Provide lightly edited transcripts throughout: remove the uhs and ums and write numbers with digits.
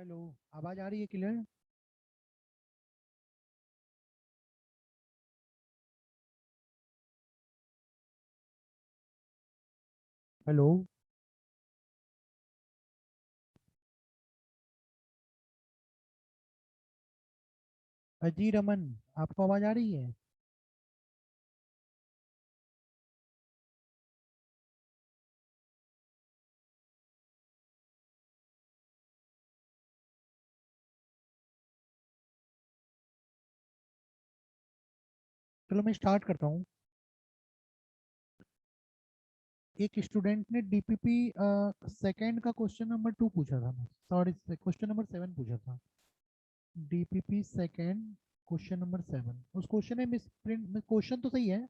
Hello. आवाज आ रही है क्लियर? हेलो। अजी रमन, आपको आवाज आ रही है? चलो मैं स्टार्ट करता हूँ। एक स्टूडेंट ने डीपीपी सेकंड का क्वेश्चन नंबर 2 पूछा था, सॉरी क्वेश्चन नंबर 7 पूछा था। डीपीपी सेकंड क्वेश्चन नंबर 7, उस क्वेश्चन में मिस प्रिंट, क्वेश्चन तो सही है,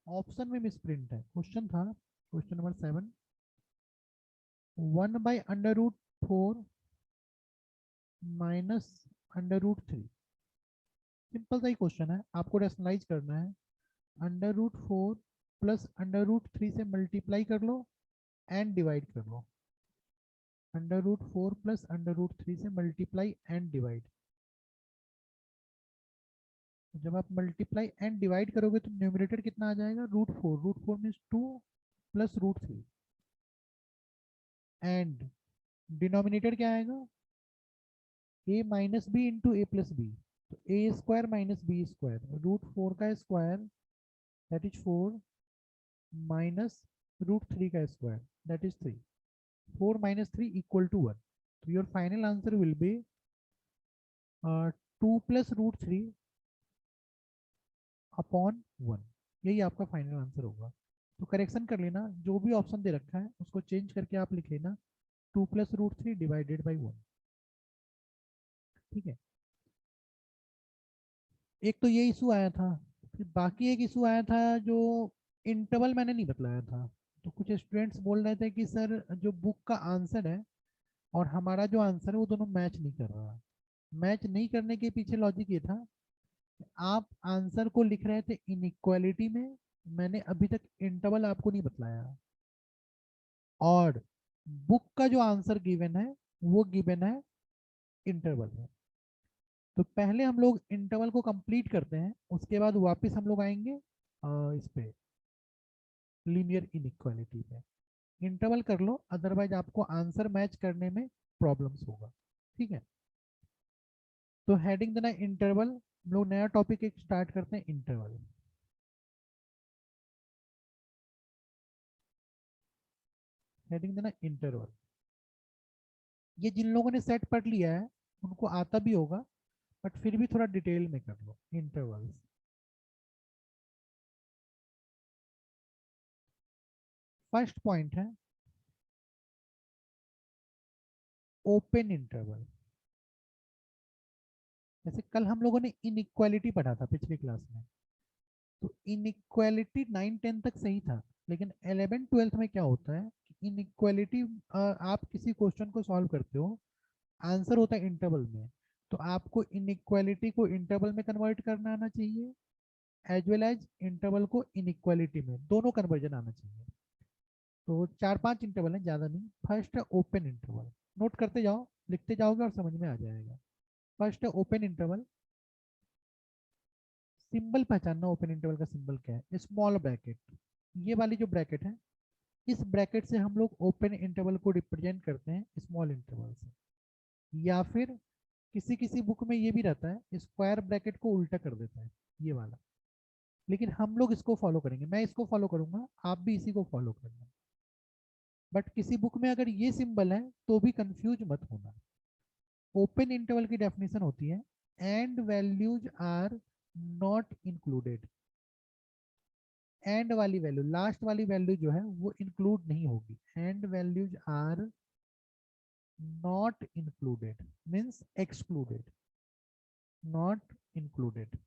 ऑप्शन में मिस प्रिंट है। क्वेश्चन था क्वेश्चन नंबर 7, 1/√4 माइनस √3। सिंपल सा ही क्वेश्चन है, आपको रेशनलाइज करना है। √4 प्लस √3 से मल्टीप्लाई कर लो एंड डिवाइड कर लो। √4 प्लस √3 से मल्टीप्लाई एंड डिवाइड। जब आप मल्टीप्लाई एंड डिवाइड करोगे तो न्यूमरेटर कितना आ जाएगा? √4। √4 मीन्स 2 प्लस √3 एंड डिनोमिनेटर क्या आएगा? ए माइनस बी इंटू ए प्लस बी। तो ए स्क्वायर माइनस बी स्क्वायर, √4 का स्क्वायर दैट इज 4 माइनस √3 का square that is 3। 4 minus 3 equal to 1. So your final answer will be 2 plus √3 upon 1। यही आपका final answer होगा। तो correction कर लेना, जो भी ऑप्शन दे रखा है उसको चेंज करके आप लिख लेना 2 प्लस √3 डिवाइडेड बाई 1। ठीक है। एक तो ये इशू आया था, फिर बाकी एक इशू आया था जो इंटरवल मैंने नहीं बतलाया था। तो कुछ स्टूडेंट्स बोल रहे थे कि सर जो बुक का आंसर है और हमारा जो आंसर है वो दोनों मैच नहीं कर रहा। मैच नहीं करने के पीछे लॉजिक ये था, आप आंसर को लिख रहे थे इनइक्वालिटी में, मैंने अभी तक इंटरवल आपको नहीं बतलाया, और बुक का जो आंसर गिवन है वो गिवन है इंटरवल में। तो पहले हम लोग इंटरवल को कंप्लीट करते हैं, उसके बाद वापस हम लोग आएंगे इस पे लीनियर इनइक्वालिटी पे। इंटरवल कर लो, अदरवाइज आपको आंसर मैच करने में प्रॉब्लम्स होगा। ठीक है। तो हेडिंग देना इंटरवल। हम लोग नया टॉपिक एक स्टार्ट करते हैं, इंटरवल। हेडिंग देना इंटरवल। ये जिन लोगों ने सेट पढ़ लिया है उनको आता भी होगा, बट फिर भी थोड़ा डिटेल में कर लो इंटरवल्स। फर्स्ट पॉइंट है ओपन इंटरवल। जैसे कल हम लोगों ने इनइक्वालिटी पढ़ा था पिछली क्लास में, तो इनइक्वालिटी 9 10 तक सही था, लेकिन 11 12 में क्या होता है कि इनइक्वालिटी, आप किसी क्वेश्चन को सॉल्व करते हो, आंसर होता है इंटरवल में, तो आपको इनइक्वालिटी को इंटरवल में कन्वर्ट करना आना चाहिए, एज वेल एज इंटरवल को इनइक्वालिटी में, दोनों कन्वर्जन आना चाहिए। तो 4 5 इंटरवल है, ज़्यादा नहीं। फर्स्ट है ओपन इंटरवल। नोट करते जाओ, लिखते जाओगे और समझ में आ जाएगा। फर्स्ट है ओपन इंटरवल। सिंबल पहचानना, ओपन इंटरवल का सिंबल क्या है? Small bracket. ये वाली जो ब्रैकेट है, इस ब्रैकेट से हम लोग ओपन इंटरवल को रिप्रेजेंट करते हैं स्मॉल इंटरवल से। या फिर किसी किसी बुक में ये भी रहता है, स्क्वायर ब्रैकेट को उल्टा कर देता है, ये वाला। लेकिन हम लोग इसको फॉलो करेंगे, मैं इसको फॉलो करूंगा, आप भी इसी को फॉलो करना। बट किसी बुक में अगर ये सिंबल है तो भी कंफ्यूज मत होना। ओपन इंटरवल की डेफिनेशन होती है end values are not included. End वाली वैल्यू, लास्ट वाली वैल्यू जो है वो इंक्लूड नहीं होगी। End values are not included means excluded, not included.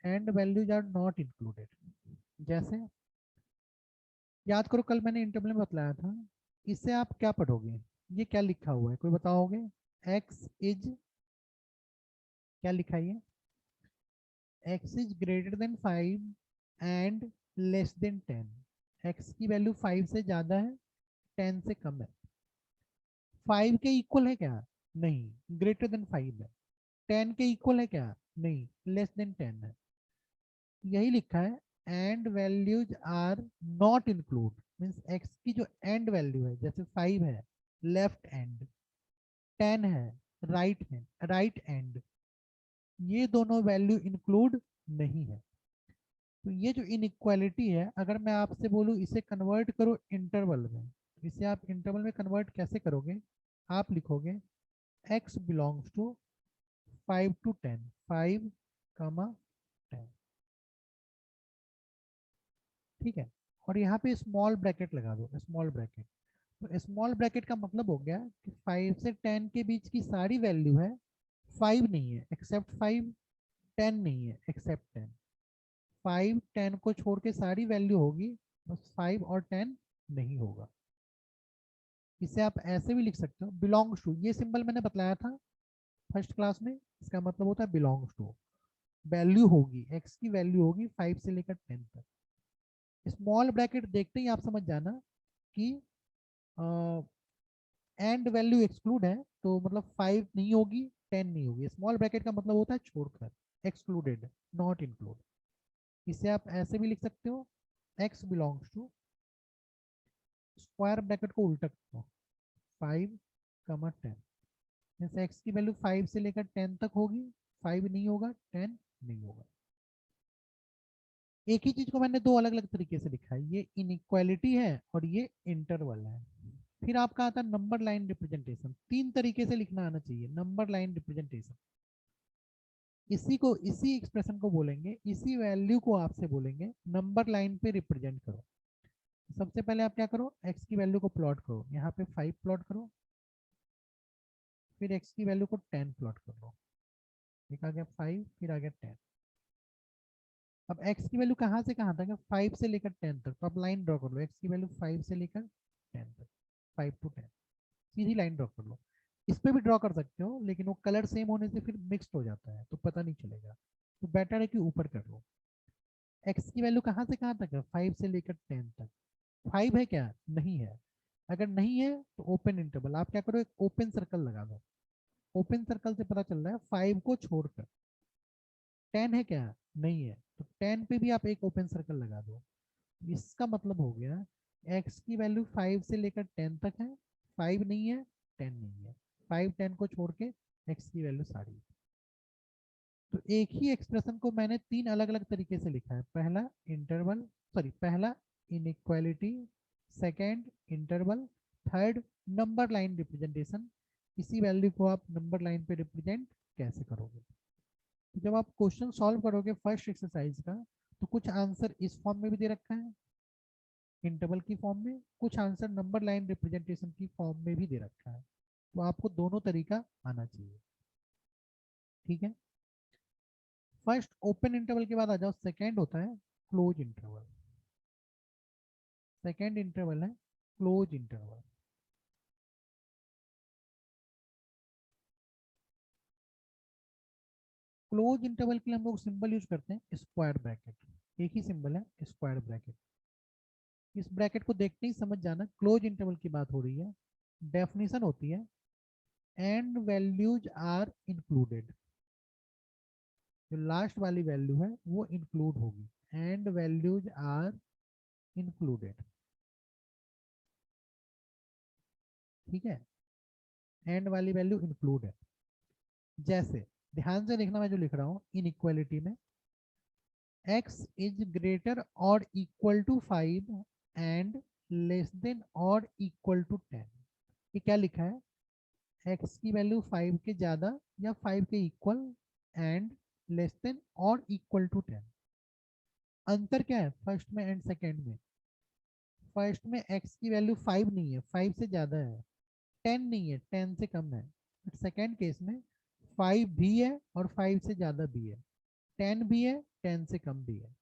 End values are not included. जैसे याद करो, कल मैंने इंटरवल में बतलाया था, इससे आप क्या पढ़ोगे? ये क्या लिखा हुआ है, कोई बताओगे? एक्स इज, क्या लिखा है ये? X is greater than 5 and less than 10। x की वैल्यू 5 से ज्यादा है, 10 से कम है। 5 के इक्वल है क्या? नहीं, ग्रेटर देन 5 है। 10 के इक्वल है क्या? नहीं, लेस देन 10 है। यही लिखा है, end values are not include, means X की जो एंड वैल्यू है, जैसे 5 है लेफ्ट एंड, 10 है राइट एंड, ये दोनों वैल्यू इंक्लूड नहीं है। तो ये जो इनइक्वालिटी है, अगर मैं आपसे बोलूँ इसे कन्वर्ट करो इंटरवल में, इसे आप इंटरवल में कन्वर्ट कैसे करोगे? आप लिखोगे x बिलोंग्स टू 5 to 10, 5, 10, ठीक है। और यहाँ पे स्मॉल ब्रैकेट लगा दो, स्मॉल ब्रैकेट। तो स्मॉल ब्रैकेट का मतलब हो गया कि 5 से 10 के बीच की सारी वैल्यू है, 5 नहीं है एक्सेप्ट 5, 10 नहीं है एक्सेप्ट 10। 5 10 को छोड़ के सारी वैल्यू होगी, बस 5 और 10 नहीं होगा। इसे आप ऐसे भी लिख सकते हो, बिलोंग्स टू, ये सिंबल मैंने बताया था फर्स्ट क्लास में, इसका मतलब होता है बिलोंग्स टू। वैल्यू होगी, एक्स की वैल्यू होगी 5 से लेकर 10 तक। स्मॉल ब्रैकेट देखते ही आप समझ जाना कि एंड वैल्यू एक्सक्लूड है, तो मतलब 5 नहीं होगी, 10 नहीं होगी। स्मॉल ब्रैकेट का मतलब होता है छोड़कर, एक्सक्लूडेड, नॉट इंक्लूड। इसे आप ऐसे भी लिख सकते हो, X belongs to, square bracket को उल्टा करो, 5, 10। जैसे एक्स की वैल्यू 5 से लेकर 10 तक होगी, 5 नहीं होगा, 10 नहीं होगा। एक ही चीज को मैंने दो अलग अलग तरीके से लिखा है, ये इनइक्वालिटी है और ये इंटरवल है। फिर आपका आता है नंबर लाइन रिप्रेजेंटेशन। तीन तरीके से लिखना आना चाहिए नंबर लाइन रिप्रेजेंटेशन। इसी को, इसी एक्सप्रेशन को बोलेंगे, इसी वैल्यू को आपसे बोलेंगे नंबर लाइन पे रिप्रेजेंट करो। सबसे पहले आप क्या करो, एक्स की वैल्यू को प्लॉट करो, यहाँ पे 5 प्लॉट करो, फिर एक्स की वैल्यू को 10 प्लॉट कर लो। एक आ गया 5, फिर आ गया 10। अब एक्स की वैल्यू कहाँ से कहाँ तक है? 5 से लेकर 10 तक। तो आप लाइन ड्रॉ कर लो, एक्स की वैल्यू 5 से लेकर 10 तक, 5 to 10, सीधी लाइन ड्रॉ कर लो। इस पे भी ड्रॉ कर सकते हो, लेकिन वो कलर सेम होने से फिर मिक्स्ड हो जाता है, तो पता नहीं चलेगा। तो बेटर है कि ऊपर कर लो। एक्स की वैल्यू कहाँ से कहाँ तक है? 5 से लेकर 10 तक। 5 है क्या? नहीं है। अगर नहीं है तो ओपन इंटरवल, आप क्या करो, एक ओपन सर्कल लगा दो। ओपन सर्कल से पता चल रहा है 5 को छोड़कर। 10 है क्या? नहीं है, तो 10 पे भी आप एक ओपन सर्कल लगा दो। इसका मतलब हो गया, एक्स की वैल्यू 5 से लेकर 10 तक है, 5 नहीं है, 10 नहीं है। 5 10 को छोड़ के एक्स की वैल्यू सारी। तो एक ही एक्सप्रेशन को मैंने तीन अलग अलग तरीके से लिखा है। पहला इंटरवल, सॉरी, पहला inequality, second interval, third number line representation. इसी वैल्यू को आप नंबर लाइन पे रिप्रेजेंट कैसे करोगे? तो जब आप क्वेश्चन सॉल्व करोगे फर्स्ट एक्सरसाइज का, तो कुछ आंसर इस फॉर्म में भी दे रखा है इंटरवल की फॉर्म में, कुछ आंसर नंबर लाइन रिप्रेजेंटेशन की फॉर्म में भी दे रखा है। तो आपको दोनों तरीका आना चाहिए, ठीक है। फर्स्ट ओपन इंटरवल के बाद आ जाओ, सेकेंड होता है क्लोज इंटरवल। सेकेंड इंटरवल है क्लोज इंटरवल। क्लोज इंटरवल के लिए हम लोग सिंबल यूज करते हैं स्क्वायर ब्रैकेट। एक ही सिंबल है स्क्वायर ब्रैकेट। इस ब्रैकेट को देखते ही समझ जाना क्लोज इंटरवल की बात हो रही है। डेफिनेशन होती है, एंड वैल्यूज आर इंक्लूडेड। जो लास्ट वाली वैल्यू है वो इंक्लूड होगी, एंड वैल्यूज आर इंक्लूडेड, ठीक है। एंड वाली वैल्यू इंक्लूड है। जैसे, ध्यान से देखना मैं जो लिख रहा हूँ इनइक्वालिटी में, x इज ग्रेटर और equal to 5 and less than और इक्वल टू 10। ये क्या लिखा है? x की वैल्यू 5 के ज्यादा या 5 के इक्वल एंड लेस देन और इक्वल टू 10। अंतर क्या है फर्स्ट में एंड सेकेंड में? फर्स्ट में x की वैल्यू 5 नहीं है, 5 से ज्यादा है, 10 नहीं है, 10 से कम है। सेकेंड केस में 5 भी है और 5 से ज्यादा भी है, 10 भी है, 10 से कम भी है।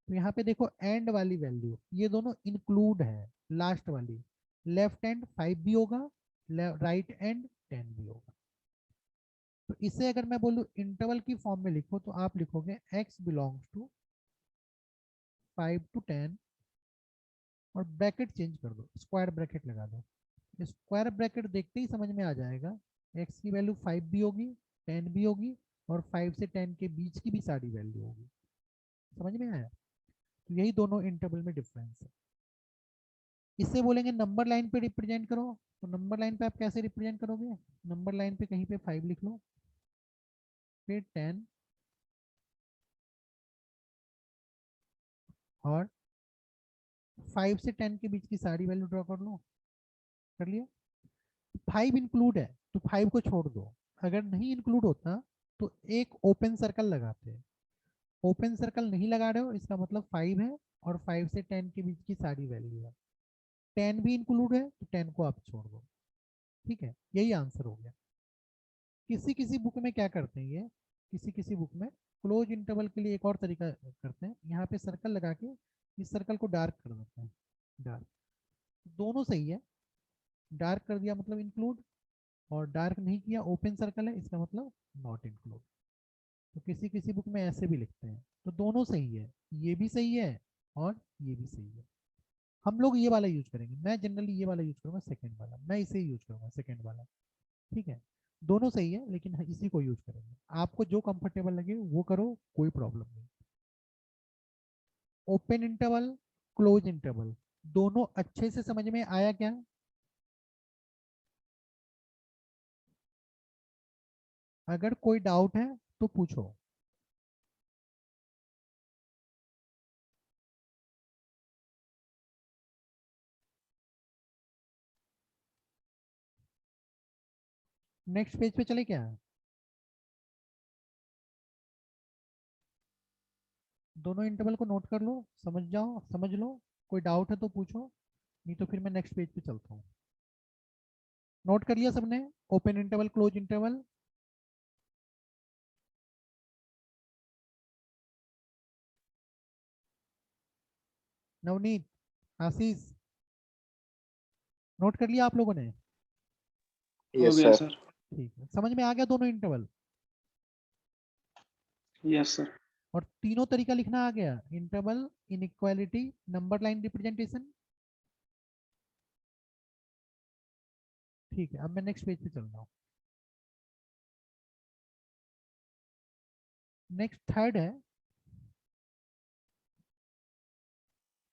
तो यहाँ पे देखो एंड वाली वैल्यू ये दोनों इंक्लूड है, लास्ट वाली, लेफ्ट एंड 5 भी होगा, राइट एंड 10 भी होगा। तो इसे अगर मैं बोलूँ इंटरवल की फॉर्म में लिखो, तो आप लिखोगे x बिलोंग्स टू 5 to 10 और ब्रैकेट चेंज कर दो, स्क्वायर ब्रैकेट लगा दो। स्क्वायर ब्रैकेट देखते ही समझ में आ जाएगा x की वैल्यू 5 भी होगी, 10 भी होगी, और 5 से 10 के बीच की भी सारी वैल्यू होगी। समझ में आया? तो यही दोनों इंटरवल में डिफरेंस है। इससे बोलेंगे नंबर लाइन पे रिप्रेजेंट करो, तो नंबर लाइन पे आप कैसे रिप्रेजेंट करोगे? नंबर लाइन पे कहीं पे 5 लिख लो, फिर 10, और 5 से 10 के बीच की सारी वैल्यू ड्रॉ कर लो। कर लिया? 5 इंक्लूड है तो 5 को छोड़ दो, अगर नहीं इंक्लूड होता तो एक ओपन सर्कल लगाते हैं। ओपन सर्कल नहीं लगा रहे हो, इसका मतलब 5 है और 5 से 10 के बीच की सारी वैल्यू है। 10 भी इंक्लूड है तो 10 को आप छोड़ दो। ठीक है, यही आंसर हो गया। किसी किसी बुक में क्या करते हैं, ये किसी किसी बुक में क्लोज इंटरवल के लिए एक और तरीका करते हैं, यहाँ पे सर्कल लगा के इस सर्कल को डार्क कर देते हैं। डार्क, दोनों सही है। डार्क कर दिया मतलब इंक्लूड, और डार्क नहीं किया ओपन सर्कल है, इसका मतलब नॉट इंक्लूड। तो किसी किसी बुक में ऐसे भी लिखते हैं, तो दोनों सही है, ये भी सही है और ये भी सही है। हम लोग ये वाला यूज करेंगे, मैं जनरली ये वाला यूज करूंगा, सेकंड वाला, मैं इसे यूज करूंगा, सेकंड वाला। ठीक है, दोनों सही है लेकिन इसी को यूज करेंगे। आपको जो कंफर्टेबल लगे वो करो, कोई प्रॉब्लम नहीं। ओपन इंटरवल, क्लोज इंटरवल, दोनों अच्छे से समझ में आया क्या? अगर कोई डाउट है तो पूछो। नेक्स्ट पेज पे चले क्या? दोनों इंटरवल को नोट कर लो, समझ जाओ, समझ लो। कोई डाउट है तो पूछो, नहीं तो फिर मैं नेक्स्ट पेज पे चलता हूँ। नोट कर लिया सबने? Open interval, close interval. Navneet, Ashish, note कर लिया आप लोगों ने? हो यस गया सर। सर। ठीक है, समझ में आ गया दोनों इंटरवल? Yes sir. और तीनों तरीका लिखना आ गया, interval, inequality, number line representation. ठीक है, अब मैं नेक्स्ट पेज पे चल रहा हूँ। नेक्स्ट थर्ड है,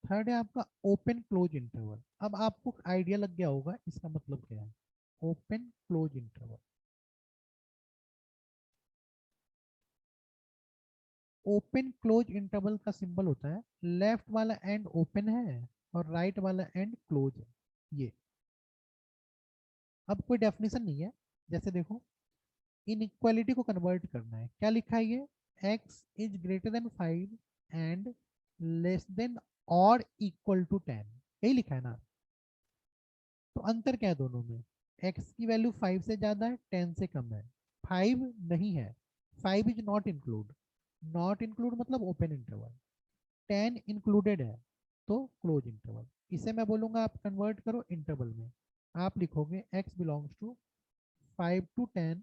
थर्ड है आपका ओपन क्लोज इंटरवल। अब आपको आइडिया लग गया होगा इसका मतलब क्या है। Open close interval, open close interval का सिंबल होता है, लेफ्ट वाला एंड ओपन है और राइट वाला एंड क्लोज है। ये अब कोई डेफिनेशन नहीं है, जैसे देखो इनइक्वालिटी को कन्वर्ट करना है, क्या लिखा है ये? x is greater than 5 and less than और इक्वल टू 10, यही लिखा है ना? तो अंतर क्या है दोनों में? x की वैल्यू 5 से ज्यादा है, 10 से कम है। 5 नहीं है, 5 is not include, not include मतलब ओपन इंटरवल। 10 इंक्लूडेड है तो क्लोज इंटरवल। इसे मैं बोलूंगा आप कन्वर्ट करो इंटरवल में। आप लिखोगे x belongs to 5 to 10,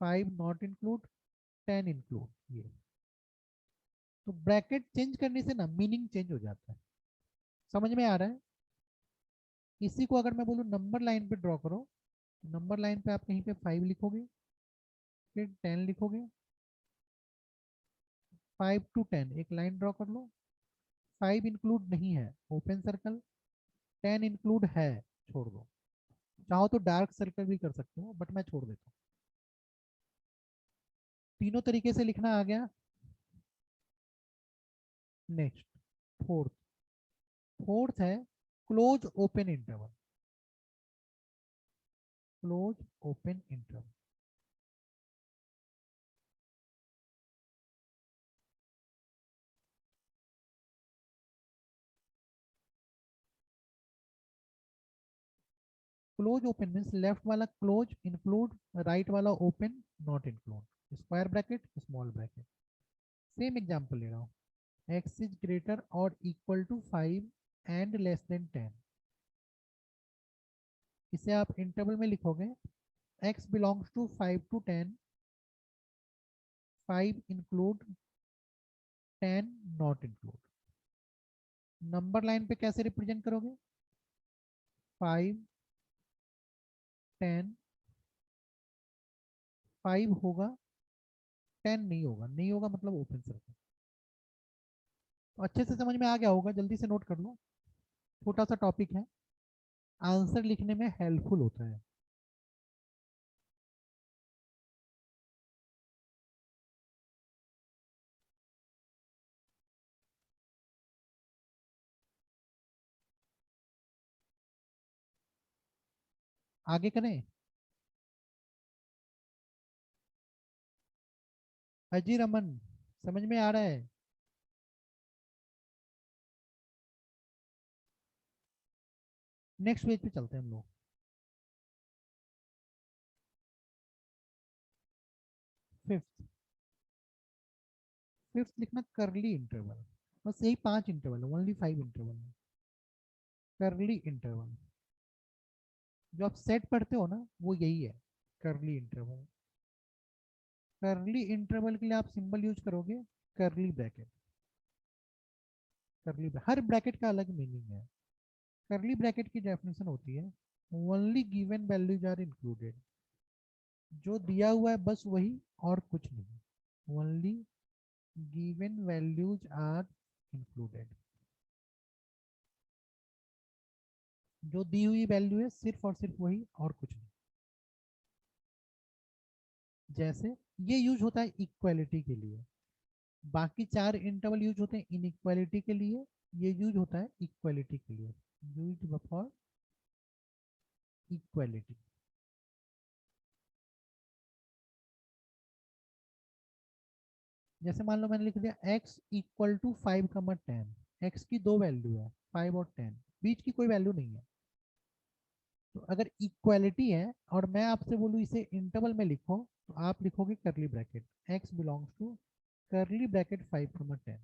5 not include, 10 include. ये तो ब्रैकेट चेंज करने से ना मीनिंग चेंज हो जाता है। समझ में आ रहा है? इसी को अगर मैं बोलूँ नंबर लाइन पे ड्रॉ करो, नंबर लाइन पे आप कहीं पे 5 लिखोगे, फिर 10 लिखोगे, 5 टू 10 एक लाइन ड्रॉ कर लो। 5 इंक्लूड नहीं है, ओपन सर्कल। 10 इंक्लूड है, छोड़ दो। चाहो तो डार्क सर्कल भी कर सकते हो, बट मैं छोड़ देता हूँ। तीनों तरीके से लिखना आ गया। नेक्स्ट फोर्थ, फोर्थ है close open interval. Close open interval, close open means left वाला क्लोज इंक्लूड, राइट वाला open not include, square bracket, small bracket. Same example ले रहा हूँ, x इज ग्रेटर और equal to 5 and less than 10। इसे आप interval में लिखोगे, x belongs to 5 to 10, 5 include, 10 not include. Number line पे कैसे रिप्रेजेंट करोगे? 5, 10, 5 होगा, 10 नहीं होगा, नहीं होगा मतलब ओपन सर्कल। तो अच्छे से समझ में आ गया होगा, जल्दी से नोट कर लो, छोटा सा टॉपिक है, आंसर लिखने में हेल्पफुल होता है। आगे करें? अजी रमन, समझ में आ रहा है? नेक्स्ट पेज पे चलते हैं हम लोग। फिफ्थ, फिफ्थ लिखना करली इंटरवल। बस यही 5 इंटरवल, ओनली 5 इंटरवल। करली इंटरवल जो आप सेट पढ़ते हो ना, वो यही है, करली इंटरवल। करली इंटरवल के लिए आप सिंबल यूज करोगे करली ब्रैकेट। हर ब्रैकेट का अलग मीनिंग है। करली ब्रैकेट की डेफिनेशन होती है, only given values are included. जो दिया हुआ है बस वही, और कुछ नहीं। Only given values are included. जो दी हुई वैल्यू है सिर्फ और सिर्फ वही, और कुछ नहीं। जैसे ये यूज होता है इक्वालिटी के लिए, बाकी 4 इंटरवल यूज होते हैं इनइक्वालिटी के लिए, ये यूज होता है इक्वालिटी के लिए, यूज फॉर इक्वालिटी। जैसे मान लो मैंने लिख दिया x इक्वल टू 5, 10। x की दो वैल्यू है, 5 और 10, बीच की कोई वैल्यू नहीं है। तो अगर इक्वालिटी है और मैं आपसे बोलूँ इसे इंटरवल में लिखो, तो आप लिखोगे curly bracket x belongs to curly bracket 5, 10।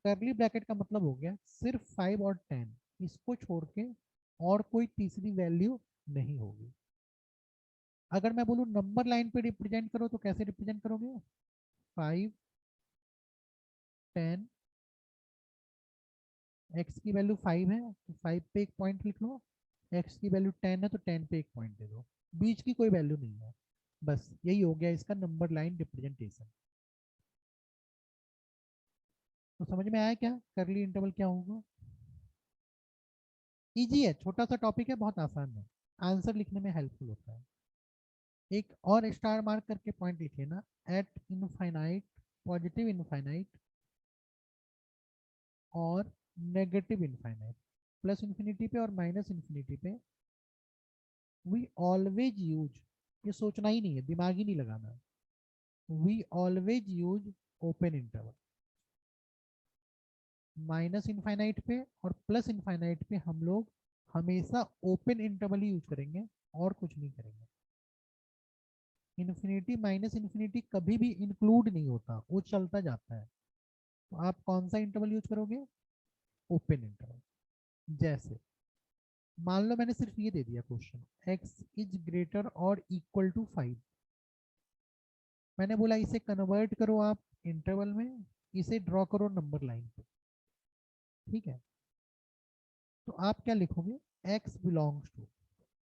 करली ब्रैकेट का मतलब हो गया सिर्फ 5 और 10, इसको छोड़ के और कोई तीसरी वैल्यू नहीं होगी। अगर मैं बोलूँ नंबर लाइन पे रिप्रेजेंट करो, तो कैसे रिप्रेजेंट करोगे? 5, 10, x की वैल्यू 5 है तो 5 पे एक पॉइंट लिख लो, x की वैल्यू 10 है तो 10 पे एक पॉइंट दे दो, बीच की कोई वैल्यू नहीं है। बस यही हो गया इसका नंबर लाइन रिप्रेजेंटेशन। तो समझ में आया क्या करली इंटरवल क्या होगा? इजी है, छोटा सा टॉपिक है, बहुत आसान है, आंसर लिखने में हेल्पफुल होता है। एक और स्टार मार्क करके पॉइंट लिखिए ना, एट इनफाइनाइट, पॉजिटिव इनफाइनाइट और नेगेटिव इनफाइनाइट, प्लस इन्फिनिटी पे और माइनस इन्फिनिटी पे, वी ऑलवेज यूज, ये सोचना ही नहीं है, दिमाग ही नहीं लगाना, we always use open interval. Minus infinite पे और प्लस इनफाइनाइट पे हम लोग हमेशा ओपन इंटरवल ही यूज करेंगे, और कुछ नहीं करेंगे। इन्फिनिटी माइनस इन्फिनिटी कभी भी इंक्लूड नहीं होता, वो चलता जाता है। तो आप कौन सा इंटरवल यूज करोगे? Open interval. जैसे मान लो मैंने सिर्फ ये दे दिया क्वेश्चन, x इज ग्रेटर और इक्वल टू 5, मैंने बोला इसे कन्वर्ट करो आप इंटरवल में, इसे ड्रॉ करो नंबर लाइन पे, ठीक है? तो आप क्या लिखोगे? x belongs to,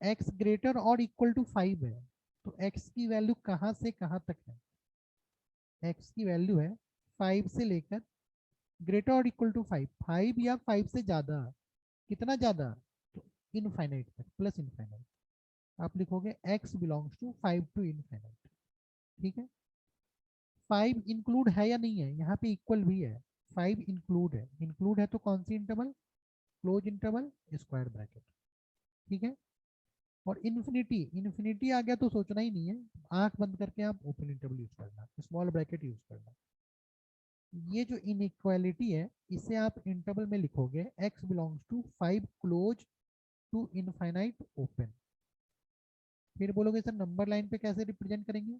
x greater और इक्वल टू 5 है, तो x की वैल्यू कहाँ से कहाँ तक है? x की वैल्यू है 5 से लेकर ग्रेटर और इक्वल टू 5, 5 या 5 से ज्यादा, कितना ज्यादा? तो इनफाइनाइट तक, प्लस इनफाइनाइट। आप लिखोगे x belongs to 5 to infinite, ठीक है? 5 इंक्लूड है या नहीं है? यहाँ पे इक्वल भी है, 5 इंक्लूड है, इंक्लूड है तो कौन सी interval? Close interval, square bracket, ठीक है? और इन्फिनिटी, इन्फिनिटी आ गया तो सोचना ही नहीं है, आंख बंद करके आप ओपन इंटरवल यूज करना, स्मॉल ब्रैकेट यूज करना। ये जो इनइक्वालिटी है इसे आप इंटरवल में लिखोगे x belongs to 5 close to infinite open. फिर बोलोगे सर नंबर लाइन पे कैसे रिप्रेजेंट करेंगे?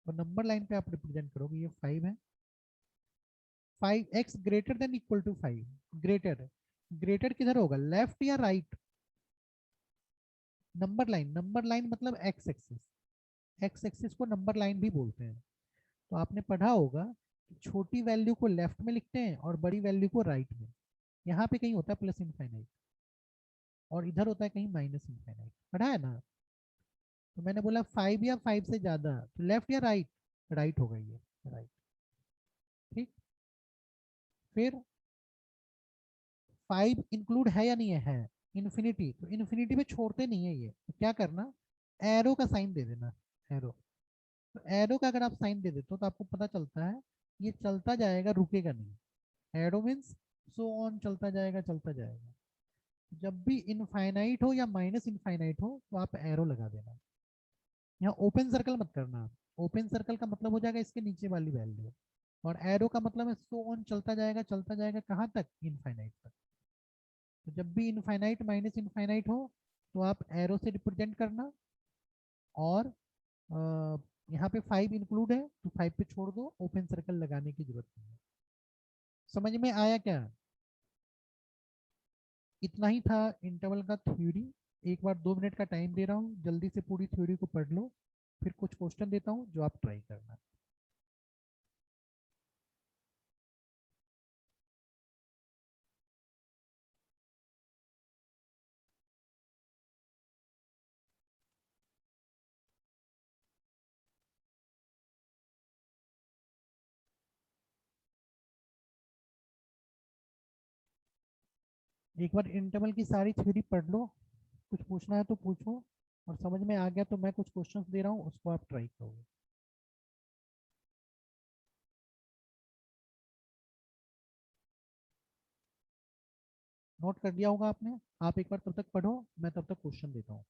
और नंबर लाइन पे आप रिप्रेजेंट करोगे, ये 5 है, 5x greater than equal to 5, greater, greater किधर होगा, लेफ्ट या right? Number line, number line मतलब एक्स एक्सिस, एक्स एक्सिस को नंबर लाइन भी बोलते हैं। तो आपने पढ़ा होगा कि छोटी वैल्यू को लेफ्ट में लिखते हैं और बड़ी वैल्यू को राइट में। यहाँ पे कहीं होता है प्लस इनफाइनाइट और इधर होता है कहीं माइनस इनफाइनाइट, पढ़ा है ना। तो मैंने बोला 5 या 5 से ज्यादा, तो लेफ्ट या राइट, राइट हो गई है, राइट। ठीक। फिर 5 इंक्लूड है या नहीं है इन्फिनिटी, तो इन्फिनिटी पे छोड़ते नहीं है ये, तो क्या करना, एरो का साइन दे देना, एरो। तो एरो का अगर आप साइन दे देते हो तो आपको पता चलता है ये चलता जाएगा, रुकेगा नहीं। एरो मीन्स सो ऑन, चलता जाएगा चलता जाएगा। जब भी इनफाइनाइट हो या माइनस इनफाइनाइट हो तो आप एरो लगा देना। यहाँ ओपन सर्कल मत करना, ओपन सर्कल का मतलब हो जाएगा इसके नीचे वाली वैल्यू, और एरो का मतलब है सो ऑन, चलता जाएगा कहाँ तक, इनफाइनाइट तक। तो जब भी इनफाइनाइट माइनस इनफाइनाइट हो तो आप एरो से रिप्रेजेंट करना, और यहाँ पे 5 इंक्लूड है तो 5 पे छोड़ दो, ओपन सर्कल लगाने की जरूरत नहीं है। समझ में आया क्या। इतना ही था इंटरवल का थ्योरी। एक बार 2 मिनट का टाइम दे रहा हूँ, जल्दी से पूरी थ्योरी को पढ़ लो, फिर कुछ क्वेश्चन देता हूँ जो आप ट्राई करना। एक बार इंटरवल की सारी थ्योरी पढ़ लो, कुछ पूछना है तो पूछो, और समझ में आ गया तो मैं कुछ क्वेश्चंस दे रहा हूँ उसको आप ट्राई करोगे। नोट कर लिया होगा आपने। आप एक बार तब तक पढ़ो, मैं तब तक क्वेश्चन देता हूँ।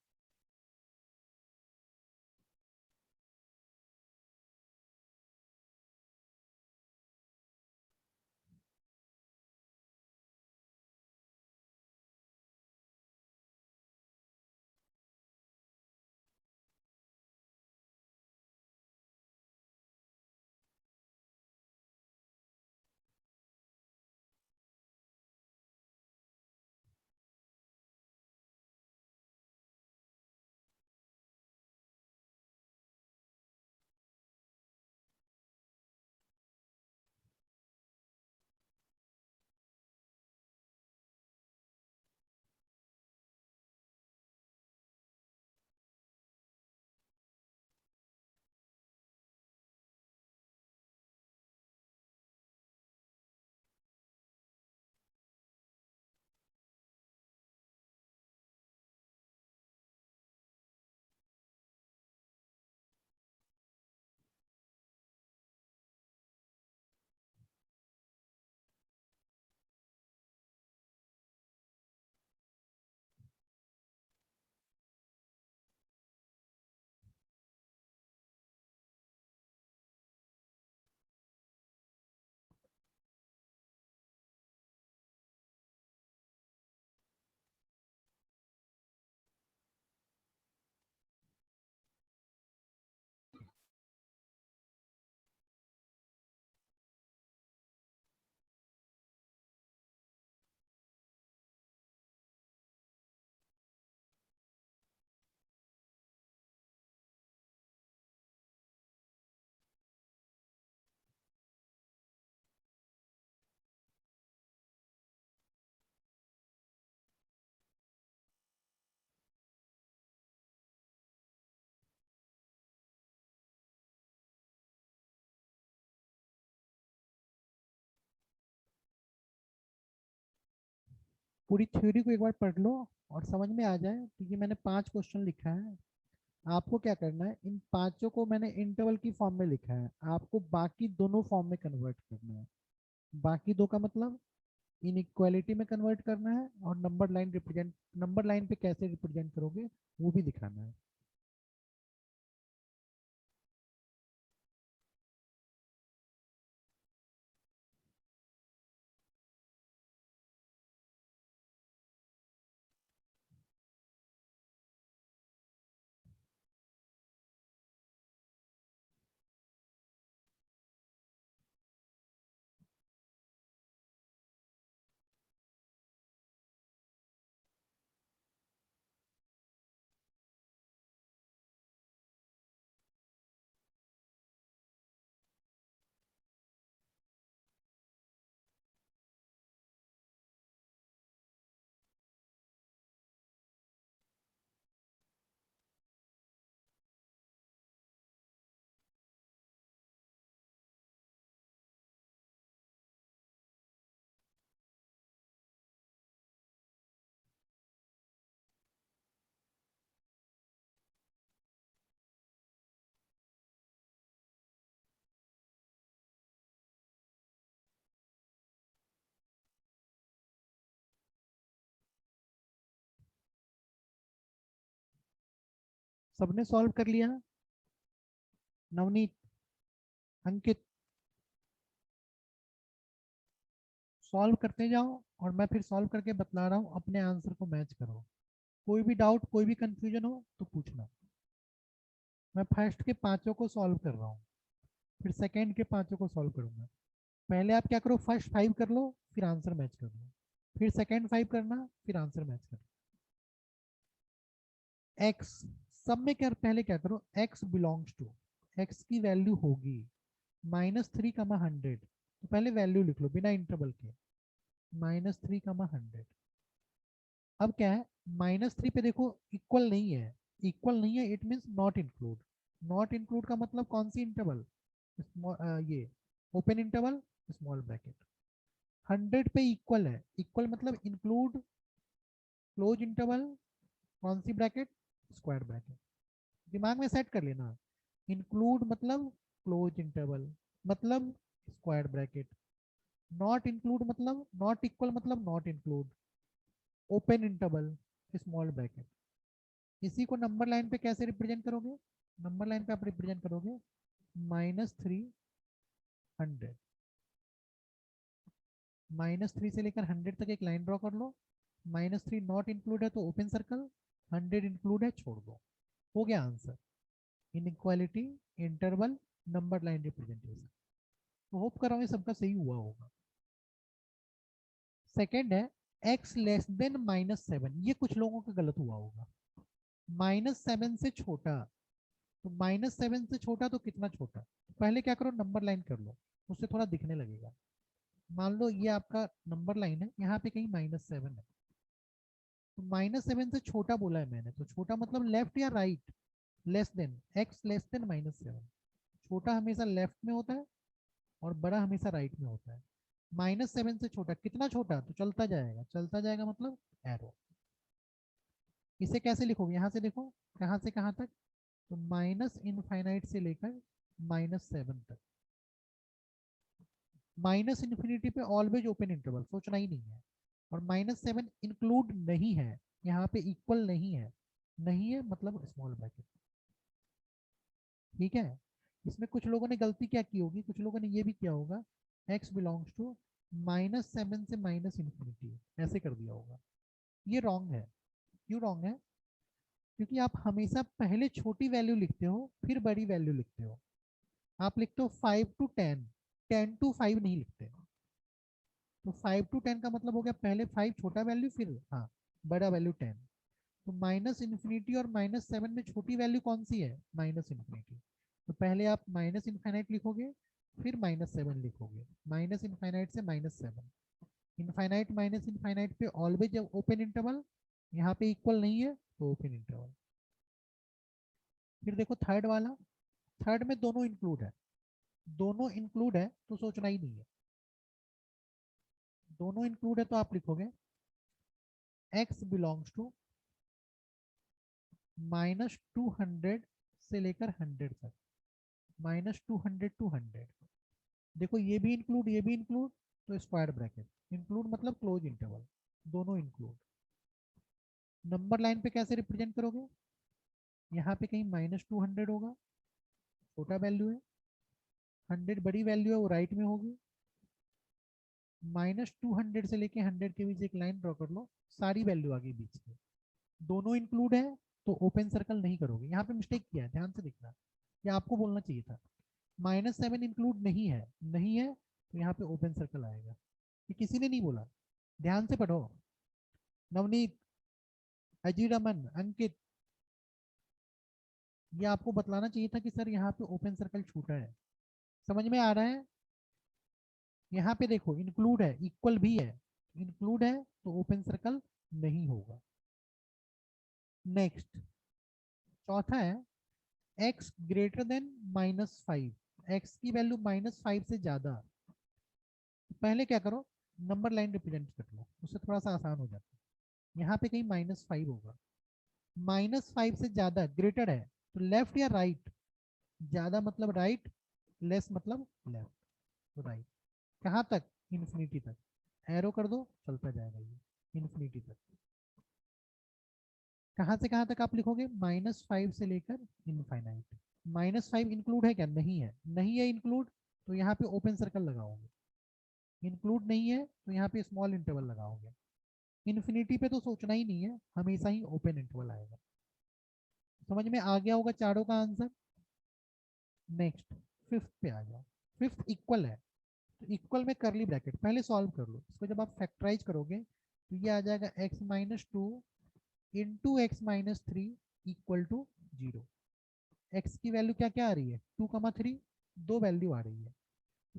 पूरी थ्योरी को एक बार पढ़ लो और समझ में आ जाए, क्योंकि मैंने 5 क्वेश्चन लिखा है। आपको क्या करना है, इन पांचों को मैंने इंटरवल की फॉर्म में लिखा है, आपको बाकी दोनों फॉर्म में कन्वर्ट करना है। बाकी दो का मतलब इनइक्वालिटी में कन्वर्ट करना है, और नंबर लाइन पे कैसे रिप्रेजेंट करोगे वो भी दिखाना है। सबने सॉल्व कर लिया? नवनीत, अंकित, सॉल्व करते जाओ और मैं फिर सॉल्व करके बतला रहा हूँ, अपने आंसर को मैच करो। कोई भी डाउट, कोई भी कंफ्यूजन हो तो पूछना। मैं फर्स्ट के पांचों को सॉल्व कर रहा हूँ, फिर सेकंड के पांचों को सॉल्व करूंगा। पहले आप क्या करो, फर्स्ट 5 कर लो, फिर आंसर मैच कर लो, फिर सेकंड 5 करना, फिर आंसर मैच कर लो। एक्स, सब में क्या, पहले क्या करो, एक्स बिलोंग्स टू, एक्स की वैल्यू होगी -3, 100, तो पहले वैल्यू लिख लो बिना इंटरवल के, -3, 100। अब क्या है, -3 पे देखो इक्वल नहीं है, इक्वल नहीं है it means not include. Not include का मतलब कौन सी इंटरवल, ये ओपन इंटरवल स्मॉल ब्रैकेट। 100 पे इक्वल है, इक्वल मतलब इंक्लूड क्लोज इंटरवल, कौन सी ब्रैकेट, स्क्वायर ब्रैकेट। दिमाग में सेट कर लेना, इंक्लूड मतलब क्लोज इंटरवल मतलब स्क्वायर ब्रैकेट, नॉट इंक्लूड मतलब नॉट इक्वल मतलब not include, open interval small bracket. इसी को नंबर लाइन पे कैसे रिप्रेजेंट करोगे, नंबर लाइन पे आप रिप्रेजेंट करोगे -300, -3 से लेकर 100 तक एक लाइन ड्रॉ कर लो। -3 नॉट इंक्लूड है तो ओपन सर्कल, 100 इंक्लूड है छोड़ दो। हो गया answer, inequality interval number line representation. तो होप कर रहा हूँ ये सबका सही हुआ होगा। सेकेंड है x लेस देन -7, ये कुछ लोगों का गलत हुआ होगा। -7 से छोटा, तो -7 से छोटा तो कितना छोटा, तो पहले क्या करो, नंबर लाइन कर लो, उससे थोड़ा दिखने लगेगा। मान लो ये आपका नंबर लाइन है, यहाँ पे कहीं -7 है, तो -7 से छोटा बोला है मैंने, तो छोटा मतलब लेफ्ट या right, less than, x less than -7। छोटा हमेशा लेफ्ट में होता है और बड़ा हमेशा राइट में होता है। -7 से छोटा, कितना छोटा, तो चलता जाएगा, चलता जाएगा मतलब एरो। इसे कैसे लिखोगे, यहाँ से देखो, कहाँ से कहाँ तक, तो -इनफाइनाइट से लेकर -7 तक। -इन्फिनिटी पे ऑलवेज ओपन इंटरवल, सोचना ही नहीं है। और -7 इंक्लूड नहीं है, यहाँ पे इक्वल नहीं है, नहीं है मतलब स्मॉल ब्रैकेट। ठीक है, इसमें कुछ लोगों ने गलती क्या की होगी, कुछ लोगों ने ये भी किया होगा, x बिलोंग्स टू -7 से -इन्फिनिटी ऐसे कर दिया होगा। ये रॉन्ग है। क्यों रॉन्ग है, क्योंकि आप हमेशा पहले छोटी वैल्यू लिखते हो फिर बड़ी वैल्यू लिखते हो। आप लिखते हो 5 to 10, 10 to 5 नहीं लिखते। तो 5 to 10 का मतलब हो गया पहले 5 छोटा वैल्यू, फिर हाँ बड़ा वैल्यू 10। तो -इन्फिनिटी और -7 में छोटी वैल्यू कौन सी है, -इन्फिनिटी। तो पहले आप -इनफाइनाइट लिखोगे, फिर -7 लिखोगे, -इनफाइनाइट से -7। इनफाइनाइट -इनफाइनाइट पे ऑलवेज ओपन इंटरवल, यहाँ पे इक्वल नहीं है तो ओपन इंटरवल। फिर देखो थर्ड वाला, थर्ड में दोनों इंक्लूड है, दोनों इंक्लूड है तो सोचना ही नहीं है। दोनों इंक्लूड है तो आप लिखोगे x बिलोंग्स टू -200 से लेकर 100 तक, -200 to 100। देखो ये भी इंक्लूड, ये भी इंक्लूड, तो स्क्वायर ब्रैकेट, इंक्लूड मतलब क्लोज इंटरवल, दोनों इंक्लूड। नंबर लाइन पे कैसे रिप्रेजेंट करोगे, यहाँ पे कहीं -200 होगा, छोटा वैल्यू है, 100 बड़ी वैल्यू है वो राइट में होगी। -200 से लेके 100 के बीच एक लाइन ड्रॉ कर लो, सारी वैल्यू आ गई बीच में। दोनों इंक्लूड है तो ओपन सर्कल नहीं करोगे, यहाँ पे मिस्टेक किया है, ध्यान से देखना, ये आपको बोलना चाहिए था। -7 इंक्लूड नहीं है, नहीं है तो यहाँ पे ओपन सर्कल आएगा, ये किसी ने नहीं बोला, ध्यान से पढ़ो। नवनीत, अजीर अमन, अंकित, ये आपको बतलाना चाहिए था कि सर यहाँ पे ओपन सर्कल छूटा है। समझ में आ रहा है, यहाँ पे देखो इंक्लूड है, इक्वल भी है, इंक्लूड है तो ओपन सर्कल नहीं होगा। नेक्स्ट, चौथा है x ग्रेटर देन -5, x की वैल्यू -5 से ज्यादा। पहले क्या करो, नंबर लाइन रिप्रेजेंट कर लो, उससे थोड़ा सा आसान हो जाता है। यहाँ पे कहीं -5 होगा, -5 से ज्यादा ग्रेटर है तो लेफ्ट या राइट, ज्यादा मतलब राइट, लेस मतलब लेफ्ट, तो राइट। कहाँ तक, इन्फिनिटी तक, एरो कर दो चलता जाएगा ये इन्फिनिटी तक। कहाँ से कहाँ तक आप लिखोगे, -5 से लेकर इनफाइनाइट। -5 इंक्लूड है क्या, नहीं है, नहीं है इंक्लूड, तो यहाँ पे ओपन सर्कल लगाओगे। इंक्लूड नहीं है तो यहाँ पे स्मॉल इंटरवल लगाओगे। इन्फिनिटी पे तो सोचना ही नहीं है, हमेशा ही ओपन इंटरवल आएगा। समझ में आ गया होगा चारों का आंसर। नेक्स्ट फिफ्थ पे आ जाओ। फिफ्थ इक्वल है, तो इक्वल में करली ब्रैकेट, पहले सॉल्व कर लो इसको। जब आप फैक्टराइज करोगे तो ये आ जाएगा x-2 into x-3 equal to 0। x की वैल्यू क्या क्या आ रही है, 2,3, दो वैल्यू आ रही है।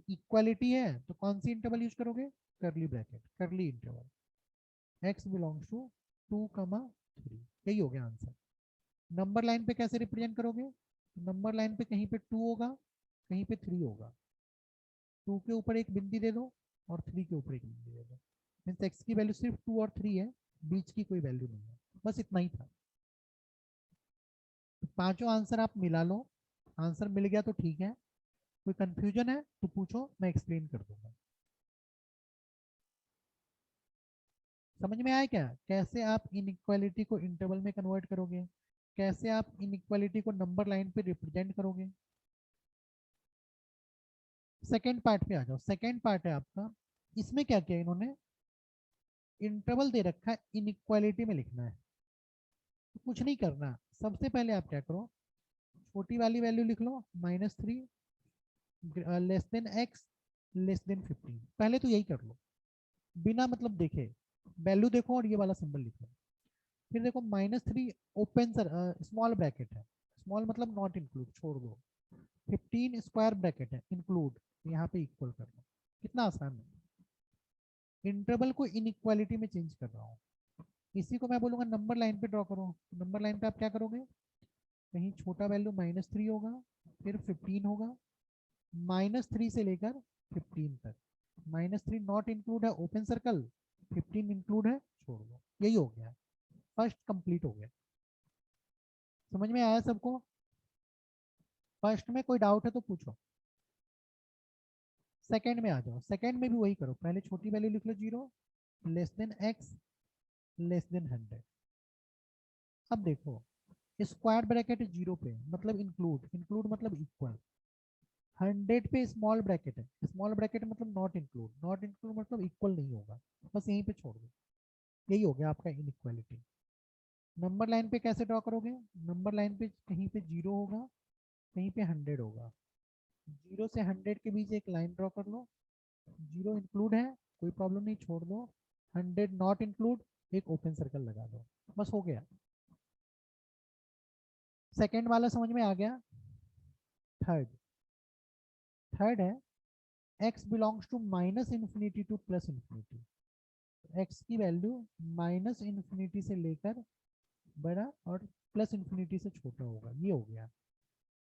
इक्वालिटी है तो कौन सी इंटरवल यूज करोगे, करली ब्रैकेट, करली इंटरवल। x बिलोंग्स टू 2,3, यही हो गया आंसर। नंबर लाइन पे कैसे रिप्रेजेंट करोगे, नंबर लाइन पे कहीं पे 2 होगा, कहीं पे 3 होगा। 2 के ऊपर एक बिंदी दे दो और 3 के ऊपर एक बिंदी दे दो। मीन्स x की वैल्यू सिर्फ 2 और 3 है, बीच की कोई वैल्यू नहीं है। बस इतना ही था। तो पांचों आंसर आप मिला लो, आंसर मिल गया तो ठीक है। कोई कंफ्यूजन है तो पूछो, मैं एक्सप्लेन कर दूंगा। समझ में आया क्या, कैसे आप इनइक्वालिटी को इंटरवल में कन्वर्ट करोगे, कैसे आप इनइक्वालिटी को नंबर लाइन पे रिप्रेजेंट करोगे। सेकेंड पार्ट पे आ जाओ। सेकेंड पार्ट है आपका, इसमें क्या किया इन्होंने, इंटरवल दे रखा है, इनइक्वालिटी में लिखना है। तो कुछ नहीं करना, सबसे पहले आप क्या करो, छोटी वाली वैल्यू लिख लो, -3 less than x less than 15। पहले तो यही कर लो, बिना मतलब देखे, वैल्यू देखो और ये वाला सिंबल लिखो। फिर देखो -3 ओपन सर स्मॉल ब्रैकेट है, स्मॉल मतलब नॉट इंक्लूड, छोड़ दो। 15 स्क्वायर ब्रैकेट है, इंक्लूड, यहाँ पे इक्वल कर लो। कितना आसान है, इंटरवल को इनइक्वालिटी में चेंज कर रहा हूँ। इसी को मैं बोलूंगा नंबर लाइन पे ड्रॉ करो। नंबर लाइन पे आप क्या करोगे, कहीं छोटा वैल्यू -3 होगा, फिर 15 होगा, -3 से लेकर 15 तक। -3 नॉट इंक्लूड है, ओपन सर्कल, 15 इंक्लूड है, छोड़ दो। यही हो गया, फर्स्ट कंप्लीट हो गया। समझ में आया सबको, फर्स्ट में कोई डाउट है तो पूछो। सेकंड में आ जाओ। सेकंड में भी वही करो, पहले छोटी वैल्यू लिख लो 0 less than x less than 100। अब देखो, स्क्वायर ब्रैकेट 0 पे मतलब इंक्लूड, इंक्लूड मतलब इक्वल। 100 पे स्मॉल ब्रैकेट है, स्मॉल ब्रैकेट मतलब नॉट इंक्लूड, नॉट इंक्लूड मतलब इक्वल नहीं होगा। बस यहीं पे छोड़ दो, यही हो गया आपका इनइक्वालिटी। नंबर लाइन पे कैसे ड्रॉ करोगे, नंबर लाइन पे कहीं पे 0 होगा, कहीं पे 100 होगा। 0 से 100 के बीच एक लाइन ड्रॉ कर लो। 0 इंक्लूड है, कोई प्रॉब्लम नहीं, छोड़ दो। 100 नॉट इंक्लूड, एक ओपन सर्कल लगा दो, बस हो गया। सेकेंड वाला समझ में आ गया। थर्ड, थर्ड है x belongs to -infinity to +infinity. x की वैल्यू -इंफिनिटी से लेकर बड़ा और +इंफिनिटी से छोटा होगा, ये हो गया।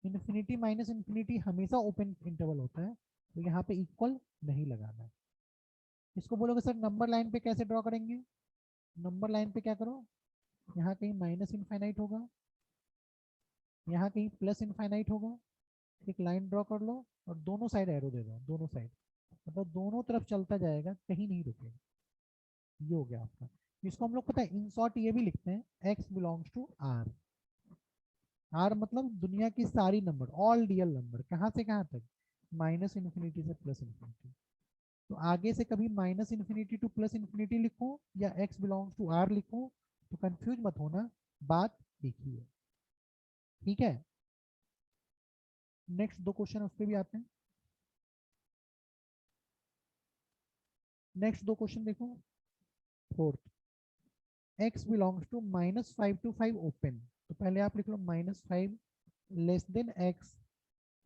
इन्फिनिटी -इंफिनिटी हमेशा ओपन इंटरवल होता है, तो यहाँ पे इक्वल नहीं लगाना है। इसको बोलोगे सर नंबर लाइन पे कैसे ड्रॉ करेंगे, नंबर लाइन पे क्या करो, यहाँ कहीं -इनफाइनाइट होगा, यहाँ कहीं +इनफाइनाइट होगा। एक लाइन ड्रॉ कर लो और दोनों साइड एरो दे दो, दोनों साइड, मतलब दोनों तरफ चलता जाएगा, कहीं नहीं रुकेगा। ये हो गया आपका। इसको हम लोग पता है इन शॉर्ट ये भी लिखते हैं, x belongs to r। r मतलब दुनिया की सारी नंबर, ऑल रियल नंबर, कहाँ से कहाँ तक, -इंफिनिटी से +इंफिनिटी। तो आगे से कभी -इंफिनिटी टू +इंफिनिटी लिखो या x बिलोंग्स टू r लिखो, तो कंफ्यूज मत होना, बात एक ही है। ठीक है, नेक्स्ट दो क्वेश्चन उस पर भी आते हैं। नेक्स्ट दो क्वेश्चन देखो। Fourth, x belongs to -5 to 5 open. तो पहले आप लिख लो -5 लेस देन x,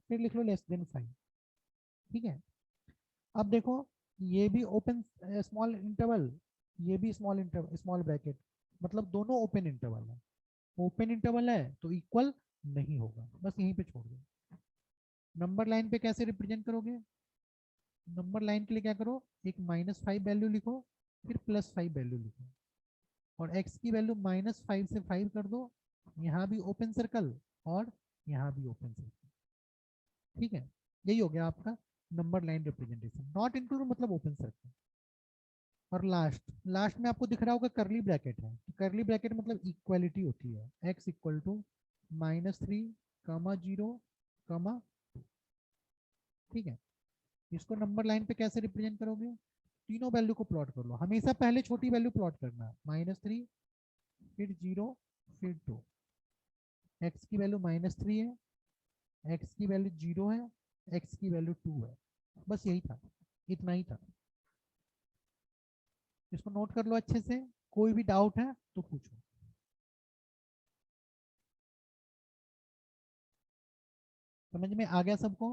फिर लिख लो लेस देन 5। ठीक है, अब देखो, ये भी ओपन स्मॉल इंटरवल, ये भी स्मॉल इंटरवल स्मॉल ब्रैकेट, मतलब दोनों ओपन इंटरवल है। ओपन इंटरवल है तो इक्वल नहीं होगा, बस यहीं पे छोड़ दो। नंबर लाइन पे कैसे रिप्रेजेंट करोगे, नंबर लाइन के लिए क्या करो, एक -5 वैल्यू लिखो, फिर +5 वैल्यू लिखो, और x की वैल्यू -5 से 5 कर दो। यहाँ भी ओपन सर्कल और यहाँ भी ओपन सर्कल। ठीक है, यही हो गया आपका number line representation. Not include मतलब ओपन सर्कल। और लास्ट लास्ट में आपको दिख रहा होगा करली ब्रैकेट है, तो करली ब्रैकेट मतलब इक्वालिटी होती है, x इक्वल टू -3 कमा 0 कमा 2। ठीक है, इसको नंबर लाइन पे कैसे रिप्रेजेंट करोगे, तीनों वैल्यू को प्लॉट कर लो, हमेशा पहले छोटी वैल्यू प्लॉट करना, -3 फिर 0 फिर 2। x की वैल्यू -3 है, x की वैल्यू 0 है, x की वैल्यू 2 है। बस यही था, इतना ही था। इसको नोट कर लो अच्छे से, कोई भी डाउट है तो पूछो। समझ में आ गया सबको,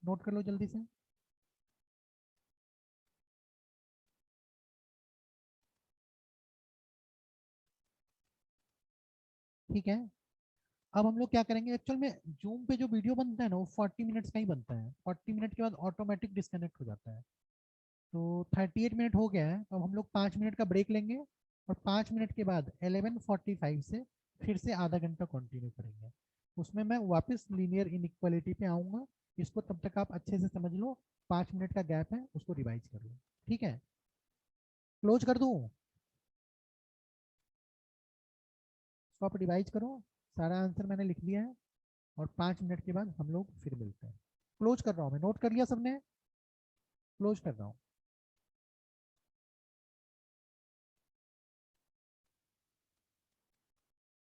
नोट कर लो जल्दी से। ठीक है, अब हम लोग क्या करेंगे, एक्चुअल में जूम पे जो वीडियो बनता है ना वो 40 मिनट्स का ही बनता है, 40 मिनट के बाद ऑटोमेटिक डिस्कनेक्ट हो जाता है। तो 38 मिनट हो गया है, अब हम लोग 5 मिनट का ब्रेक लेंगे और 5 मिनट के बाद 11:45 से फिर से आधा घंटा कंटिन्यू करेंगे। उसमें मैं वापस लीनियर इनइक्वालिटी पे आऊँगा, इसको तब तक आप अच्छे से समझ लो, 5 मिनट का गैप है उसको रिवाइज कर लो। ठीक है, क्लोज कर दूँ, इसको आप रिवाइज करो, सारा आंसर मैंने लिख दिया है और 5 मिनट के बाद हम लोग फिर मिलते हैं। क्लोज कर रहा हूँ मैं, नोट कर लिया सबने, क्लोज कर रहा हूँ।